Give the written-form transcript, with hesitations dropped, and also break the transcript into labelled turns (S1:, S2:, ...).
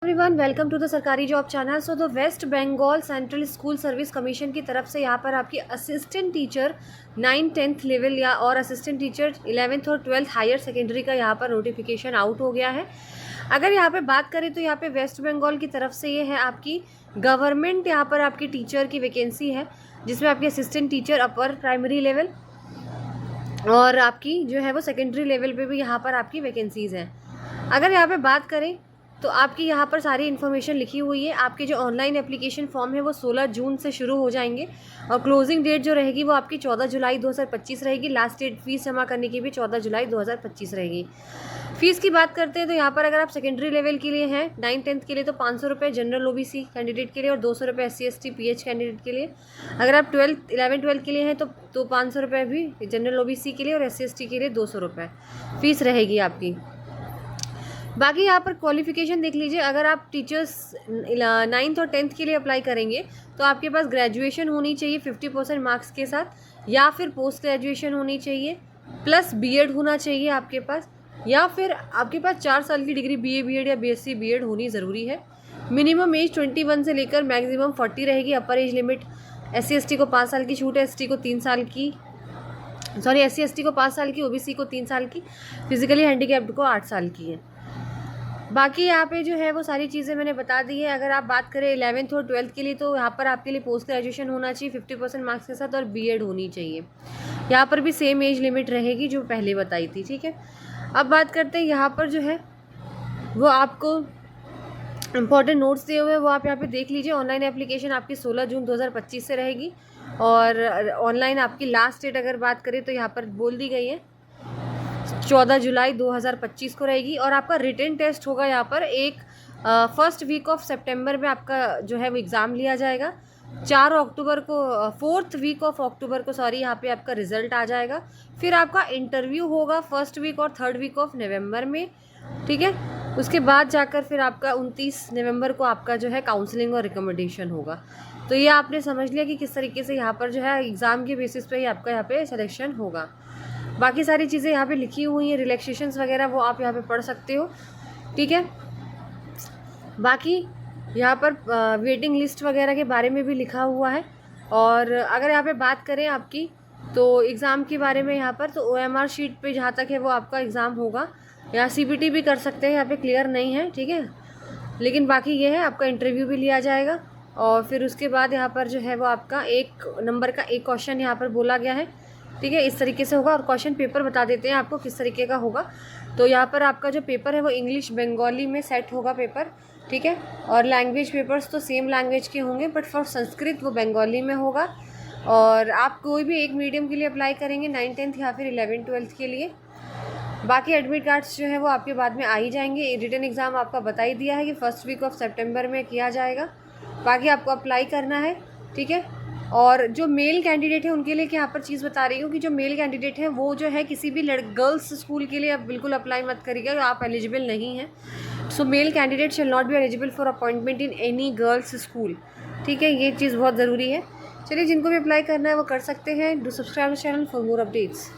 S1: Everyone welcome to the सरकारी job channel. So the West Bengal Central School Service Commission की तरफ से यहाँ पर आपकी असिस्टेंट टीचर 9-10th लेवल या और असिस्टेंट टीचर 11th और 12th हायर सेकेंडरी का यहाँ पर नोटिफिकेशन आउट हो गया है। अगर यहाँ पे बात करें तो यहाँ पे वेस्ट बंगाल की तरफ से ये है आपकी गवर्नमेंट यहाँ पर आपकी टीचर की वैकेंसी है, जिसमें आपकी assistant teacher upper primary level और आपकी जो है वो सेकेंडरी लेवल पे भी यहाँ पर आपकी वैकेंसीज़ हैं। अगर यहाँ पे बात करें तो आपकी यहाँ पर सारी इन्फॉर्मेशन लिखी हुई है। आपके जो ऑनलाइन एप्लीकेशन फॉर्म है वो 16 जून से शुरू हो जाएंगे और क्लोजिंग डेट जो रहेगी वो आपकी 14 जुलाई 2025 रहेगी। लास्ट डेट फीस जमा करने की भी 14 जुलाई 2025 रहेगी। फ़ीस की बात करते हैं तो यहाँ पर अगर आप सेकेंडरी लेवल के लिए हैं 9-10th के लिए तो 500 रुपये जनरल ओबीसी कैंडिडेट के लिए और 200 रुपये SC/ST PH कैंडिडेट के लिए। अगर आप 11-12 के लिए हैं तो 500 रुपये भी जनरल ओबीसी के लिए और SC/ST के लिए 200 रुपये फ़ीस रहेगी आपकी। बाकी यहाँ पर क्वालिफ़िकेशन देख लीजिए। अगर आप टीचर्स 9th और 10th के लिए अप्लाई करेंगे तो आपके पास ग्रेजुएशन होनी चाहिए 50% मार्क्स के साथ, या फिर पोस्ट ग्रेजुएशन होनी चाहिए प्लस बीएड होना चाहिए आपके पास, या फिर आपके पास 4 साल की डिग्री BA BEd या BSc BEd होनी ज़रूरी है। मिनिमम एज 21 से लेकर मैक्सिमम 40 रहेगी। अपर एज लिमिट SC/ST को 5 साल की छूट है, ST को 3 साल की, SC/ST को 5 साल की, OBC को 3 साल की, फिजिकली हैंडीकैप्ड को 8 साल की है। बाकी यहाँ पे जो है वो सारी चीज़ें मैंने बता दी है। अगर आप बात करें 11th और 12th के लिए तो यहाँ पर आपके लिए पोस्ट ग्रेजुएशन होना चाहिए 50% मार्क्स के साथ और बीएड होनी चाहिए। यहाँ पर भी सेम एज लिमिट रहेगी जो पहले बताई थी, ठीक है। अब बात करते हैं यहाँ पर जो है वो आपको इम्पॉर्टेंट नोट्स दिए हुए हैं, वो आप यहाँ पे देख लीजिए। ऑनलाइन एप्लीकेशन आपकी 16 जून 2025 से रहेगी और ऑनलाइन आपकी लास्ट डेट अगर बात करें तो यहाँ पर बोल दी गई है 14 जुलाई 2025 को रहेगी। और आपका रिटन टेस्ट होगा यहाँ पर फर्स्ट वीक ऑफ सितंबर में आपका जो है वो एग्ज़ाम लिया जाएगा। 4 अक्टूबर को 4th वीक ऑफ अक्टूबर को यहाँ पे आपका रिज़ल्ट आ जाएगा। फिर आपका इंटरव्यू होगा 1st वीक और 3rd वीक ऑफ नवंबर में, ठीक है। उसके बाद जाकर फिर आपका 29 नवंबर को आपका जो है काउंसलिंग और रिकमेंडेशन होगा। तो ये आपने समझ लिया कि किस तरीके से यहाँ पर जो है एग्ज़ाम के बेसिस पे ही आपका यहाँ पे सिलेक्शन होगा। बाकी सारी चीज़ें यहाँ पे लिखी हुई हैं, रिलैक्सेशंस वगैरह वो आप यहाँ पे पढ़ सकते हो, ठीक है। बाकी यहाँ पर वेटिंग लिस्ट वगैरह के बारे में भी लिखा हुआ है। और अगर यहाँ पे बात करें आपकी तो एग्ज़ाम के बारे में यहाँ पर तो OMR शीट पे जहाँ तक है वो आपका एग्ज़ाम होगा। यहाँ CBT भी कर सकते हैं, यहाँ पे क्लियर नहीं है, ठीक है। लेकिन बाकी ये है आपका इंटरव्यू भी लिया जाएगा और फिर उसके बाद यहाँ पर जो है वो आपका 1 नंबर का एक क्वेश्चन यहाँ पर बोला गया है, ठीक है। इस तरीके से होगा और क्वेश्चन पेपर बता देते हैं आपको किस तरीके का होगा। तो यहाँ पर आपका जो पेपर है वो इंग्लिश बंगाली में सेट होगा पेपर, ठीक है। और लैंग्वेज पेपर्स तो सेम लैंग्वेज के होंगे, बट फॉर संस्कृत वो बंगाली में होगा। और आप कोई भी एक मीडियम के लिए अप्लाई करेंगे 9-10th या फिर 11-12th के लिए। बाकी एडमिट कार्ड्स जो है वो आपके बाद में आ ही जाएंगे। रिटन एग्ज़ाम आपका बता ही दिया है कि 1st वीक ऑफ सितंबर में किया जाएगा। बाकी आपको अप्लाई करना है, ठीक है। और जो मेल कैंडिडेट है उनके लिए क्या यहाँ पर चीज़ बता रही हूँ कि जो मेल कैंडिडेट है वो जो है किसी भी गर्ल्स स्कूल के लिए आप बिल्कुल अप्लाई मत करिएगा, आप एलिजिबल नहीं हैं। So male candidate shall not be eligible for appointment in any girls school, ठीक है। ये चीज़ बहुत ज़रूरी है। चलिए, जिनको भी अप्लाई करना है वो कर सकते हैं। Do subscribe channel for more updates.